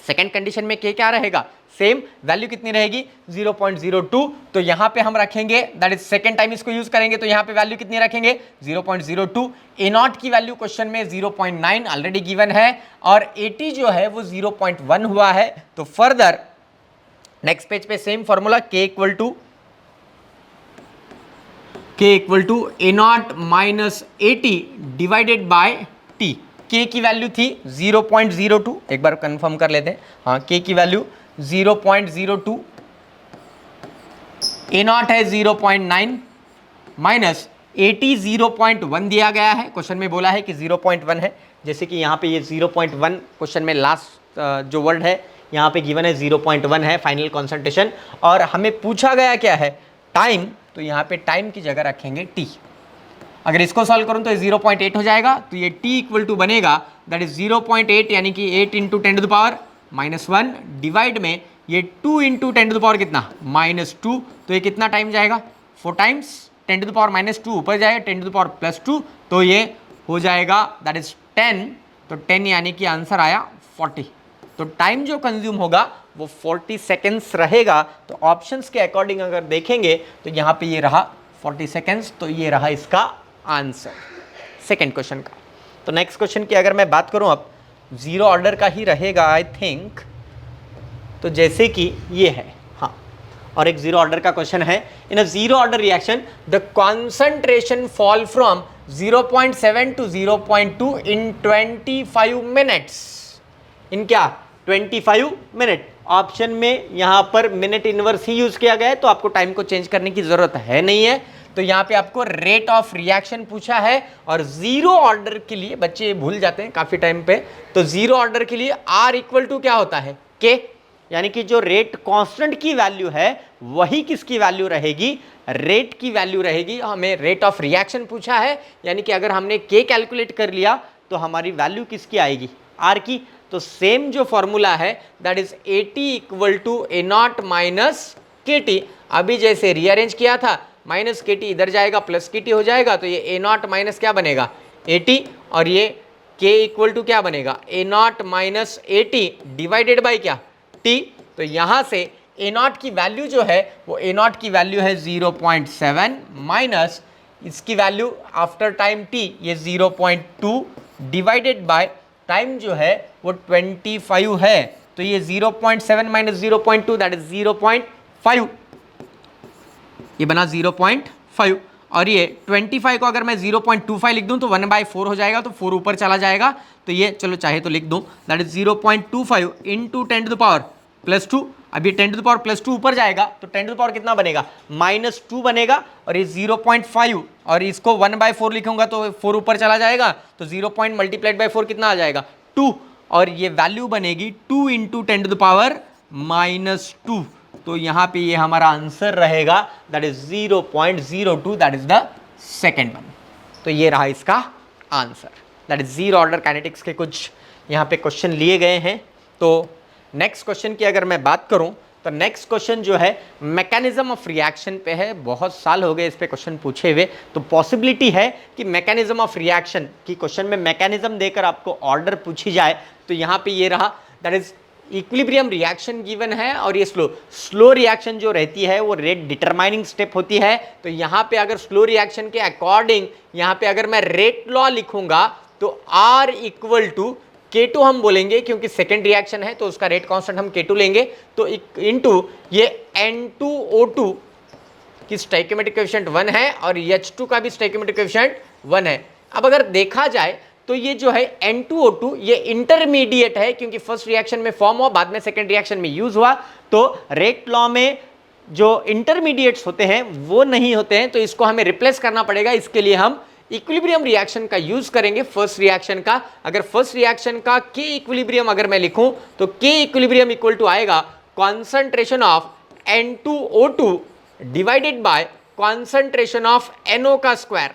सेकेंड कंडीशन में के क्या रहेगा? सेम वैल्यू कितनी रहेगी 0.02। तो यहां पे हम रखेंगे, दैट इज सेकेंड टाइम इसको यूज करेंगे, तो यहां पे वैल्यू कितनी रखेंगे 0.02। ए नॉट की वैल्यू क्वेश्चन में 0.9 ऑलरेडी गिवन है और 80 जो है वो 0.1 हुआ है। तो फर्दर नेक्स्ट पेज पे same formula k equal to A naught minus 80 divided by t. k की वैल्यू थी 0.02, एक बार कंफर्म कर लेते हैं, हाँ k की वैल्यू 0.02, ए नॉट है 0.9 माइनस 80 0.1 दिया गया है, क्वेश्चन में बोला है कि 0.1 है, जैसे कि यहाँ पे ये 0.1 क्वेश्चन में लास्ट जो वर्ड है यहाँ पे गिवन है 0.1 है फाइनल कॉन्सेंट्रेशन, और हमें पूछा गया क्या है टाइम, तो यहाँ पे टाइम की जगह रखेंगे t। अगर इसको सॉल्व करूँ तो ये 0.8 हो जाएगा, तो ये t इक्वल टू बनेगा दैट इज 0.8 यानी कि 8 into 10 to the power -1 divide में ये 2 इंटू 10 टू द पावर कितना -2, तो ये कितना टाइम जाएगा 4 टाइम्स 10 टू द पावर -2 ऊपर जाएगा 10 टू द पावर +2, तो ये हो जाएगा दैट इज 10, तो 10 यानी कि आंसर आया 40। तो टाइम जो कंज्यूम होगा वो 40 सेकेंड्स रहेगा। तो ऑप्शंस के अकॉर्डिंग अगर देखेंगे तो यहाँ पे ये रहा 40 सेकेंड्स, तो ये रहा इसका आंसर सेकेंड क्वेश्चन का। तो नेक्स्ट क्वेश्चन की अगर मैं बात करूँ अब जीरो ऑर्डर का ही रहेगा आई थिंक, तो जैसे कि ये है, हाँ, और एक जीरो ऑर्डर का क्वेश्चन है। In a zero order reaction the concentration fall from 0.7 to 0.2 in 25 minutes. In क्या 25 मिनट। ऑप्शन में यहाँ पर मिनट इनवर्स ही यूज किया गया है, तो आपको टाइम को चेंज करने की जरूरत है नहीं है। तो यहाँ पे आपको रेट ऑफ रिएक्शन पूछा है, और जीरो ऑर्डर के लिए बच्चे भूल जाते हैं काफी टाइम पे, तो जीरो ऑर्डर के लिए R इक्वल टू क्या होता है K, यानी कि जो रेट कांस्टेंट की वैल्यू है वही किसकी वैल्यू रहेगी, रेट की वैल्यू रहेगी। हमें रेट ऑफ रिएक्शन पूछा है, यानी कि अगर हमने K कैलकुलेट कर लिया तो हमारी वैल्यू किसकी आएगी R की। तो सेम जो फॉर्मूला है that is 80 equal to A naught minus के टी। अभी जैसे रीअरेंज किया था माइनस के टी इधर जाएगा प्लस के टी हो जाएगा, तो ये ए नॉट माइनस क्या बनेगा 80, और ये के इक्वल टू क्या बनेगा ए नॉट माइनस 80 डिवाइडेड बाई क्या टी। तो यहाँ से ए नॉट की वैल्यू जो है वो ए नॉट की वैल्यू है 0.7 माइनस इसकी वैल्यू आफ्टर टाइम टी ये 0.2 डिवाइडेड बाय टाइम जो है वो 25 है, तो ये 0.7 माइनस 0.2 दैट इज 0.5, ये बना 0.5, और ये 25 को अगर मैं 0.25 लिख दूं तो 1/4 हो जाएगा, तो 4 ऊपर चला जाएगा, तो ये चलो चाहे तो लिख दूं that is 0.25 into 10 to the power +2। अब ये 10 टू द पावर +2 ऊपर जाएगा, तो 10 टू द पावर कितना बनेगा -2 बनेगा, और ये 0.5 और इसको 1/4 लिखूंगा तो 4 ऊपर चला जाएगा, तो 0 मल्टीप्लाइड बाई 4 कितना आ जाएगा 2, और ये वैल्यू बनेगी 2 इंटू 10 टू द पावर -2। तो यहाँ पे ये हमारा आंसर रहेगा that is 0.02, that is the second one. तो ये रहा इसका answer, that is zero order kinetics के कुछ यहाँ पे क्वेश्चन लिए गए हैं। तो नेक्स्ट क्वेश्चन की अगर मैं बात करूं तो नेक्स्ट क्वेश्चन जो है मैकेनिज्म ऑफ रिएक्शन पे है। बहुत साल हो गए इस पे क्वेश्चन पूछे हुए, तो पॉसिबिलिटी है कि मैकेनिज्म ऑफ रिएक्शन की क्वेश्चन में मैकेनिज्म देकर आपको ऑर्डर पूछी जाए। तो यहाँ पे ये रहा that is equilibrium reaction given है, और ये स्लो रिएक्शन जो रहती है वो रेट डिटरमाइनिंग स्टेप होती है। तो यहाँ पे अगर स्लो रिएक्शन के अकॉर्डिंग यहाँ पे अगर मैं रेट लॉ लिखूंगा तो R इक्वल टू K2 हम बोलेंगे, क्योंकि सेकेंड रिएक्शन है तो उसका रेट कांस्टेंट हम K2 लेंगे, तो इनटू ये N2O2 की स्टोइकियोमेट्रिक कोएफिशिएंट 1 है और H2 का भी स्टोइकियोमेट्रिक कोएफिशिएंट 1 है। अब अगर देखा जाए तो ये जो है N2O2 ये इंटरमीडिएट है, क्योंकि फर्स्ट रिएक्शन में फॉर्म हुआ बाद में सेकेंड रिएक्शन में यूज हुआ, तो रेट लॉ में जो इंटरमीडिएट्स होते हैं वो नहीं होते हैं, तो इसको हमें रिप्लेस करना पड़ेगा। इसके लिए हम इक्विलिब्रियम रिएक्शन का यूज करेंगे फर्स्ट रिएक्शन का। अगर फर्स्ट रिएक्शन का K इक्विलिब्रियम अगर मैं लिखूं तो K इक्विलिब्रियम इक्वल टू आएगा concentration of N2O2 divided by concentration of NO का स्क्वायर,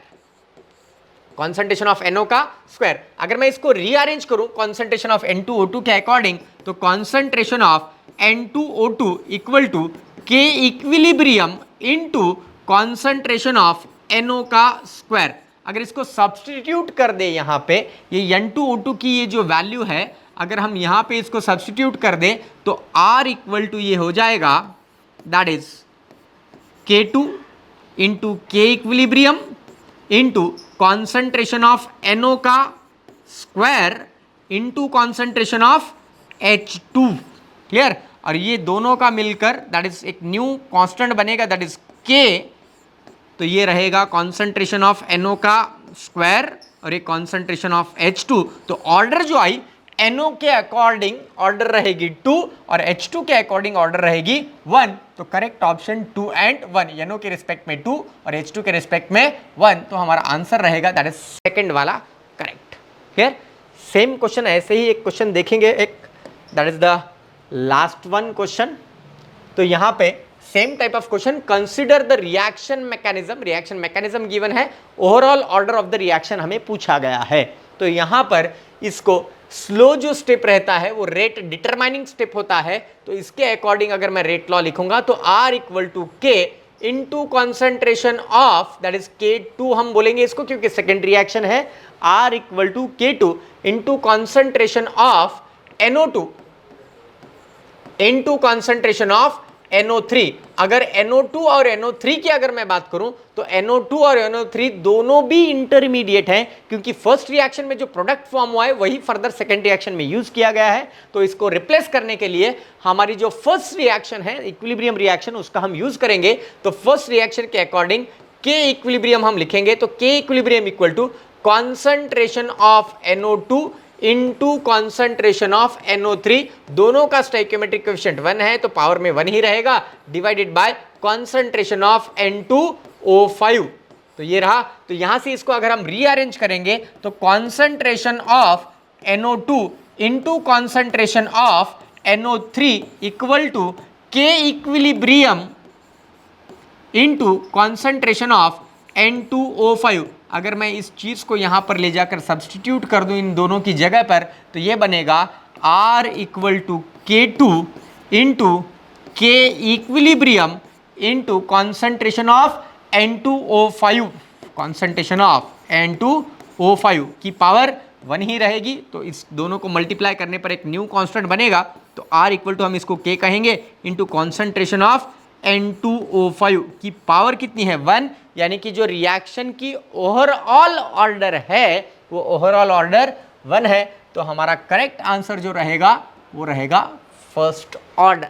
कॉन्सेंट्रेशन ऑफ NO का स्क्वायर। अगर मैं इसको रीअरेंज करूं कॉन्सेंट्रेशन ऑफ N2O2 के अकॉर्डिंग, तो concentration of N2O2 equal to K equilibrium into concentration of NO का स्क्वायर। अगर इसको सब्सटीट्यूट कर दे यहाँ पे, ये N2O2 की ये जो वैल्यू है अगर हम यहाँ पे इसको सब्स्टिट्यूट कर दें तो R इक्वल टू ये हो जाएगा that is K2 into K equilibrium into concentration of NO का square into concentration of H2। Clear? और ये दोनों का मिलकर दैट इज एक न्यू कांस्टेंट बनेगा दैट इज K। तो ये रहेगा कॉन्सेंट्रेशन ऑफ NO का स्क्वायर और एक कॉन्सेंट्रेशन ऑफ H2। तो ऑर्डर जो आई NO के अकॉर्डिंग ऑर्डर रहेगी 2 और H2 के अकॉर्डिंग ऑर्डर रहेगी 1। तो करेक्ट ऑप्शन 2 एंड 1, NO के रिस्पेक्ट में 2 और H2 के रिस्पेक्ट में 1। तो हमारा आंसर रहेगा दैट इज सेकंड वाला करेक्ट। क्लियर? सेम क्वेश्चन ऐसे ही एक क्वेश्चन देखेंगे, एक that is the last one question. तो यहां पे same type of question, consider the reaction mechanism given है, overall order of the reaction हमें पूछा गया है। तो यहां पर इसको स्लो जो स्टेप रहता है वो रेट डिटरमाइनिंग स्टेप होता है। तो इसके अकॉर्डिंग अगर मैं रेट लॉ लिखूंगा तो R equal to k into concentration of that is K2 हम बोलेंगे इसको क्योंकि सेकेंड रिएक्शन है। R equal to K2 into concentration of NO2 into concentration of NO3। अगर NO2 और NO3 की अगर मैं बात करूं तो NO2 और NO3 दोनों भी इंटरमीडिएट हैं, क्योंकि फर्स्ट रिएक्शन में जो प्रोडक्ट फॉर्म हुआ है वही फर्दर सेकेंड रिएक्शन में यूज किया गया है। तो इसको रिप्लेस करने के लिए हमारी जो फर्स्ट रिएक्शन है इक्विलिब्रियम रिएक्शन उसका हम यूज करेंगे। तो फर्स्ट रिएक्शन के अकॉर्डिंग K इक्विलिब्रियम हम लिखेंगे। तो K equilibrium equal to concentration of NO2 into concentration of NO3। दोनों का स्टोइकियोमेट्रिक कोएफिशिएंट 1 है तो पावर में 1 ही रहेगा, divided by concentration of N2O5। तो ये रहा। तो यहां से इसको अगर हम रीअरेंज करेंगे तो concentration of NO2 into concentration of NO3 equal to K equilibrium into concentration of N2O5। अगर मैं इस चीज को यहां पर ले जाकर सब्स्टिट्यूट कर दूं इन दोनों की जगह पर तो ये बनेगा R equal to K2 into K equilibrium into concentration of N2O5। Concentration of N2O5 की पावर 1 ही रहेगी। तो इस दोनों को मल्टीप्लाई करने पर एक न्यू कांस्टेंट बनेगा। तो R इक्वल टू हम इसको K कहेंगे इंटू कॉन्सेंट्रेशन ऑफ N2O5 की पावर कितनी है 1, यानी कि जो रिएक्शन की ओवरऑल ऑर्डर है वो ओवरऑल ऑर्डर 1 है। तो हमारा करेक्ट आंसर जो रहेगा वो रहेगा फर्स्ट ऑर्डर।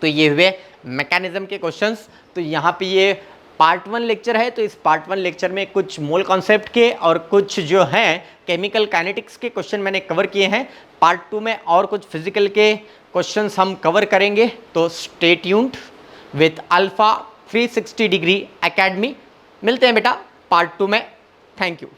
तो ये हुए मैकेनिज्म के क्वेश्चंस। तो यहाँ पे ये पार्ट 1 लेक्चर है। तो इस पार्ट 1 लेक्चर में कुछ मोल कॉन्सेप्ट के और कुछ जो हैं केमिकल काइनेटिक्स के क्वेश्चन मैंने कवर किए हैं। पार्ट 2 में और कुछ फिजिकल के क्वेश्चंस हम कवर करेंगे। तो stay tuned with alpha 360 degree academy. मिलते हैं बेटा पार्ट 2 में। Thank you.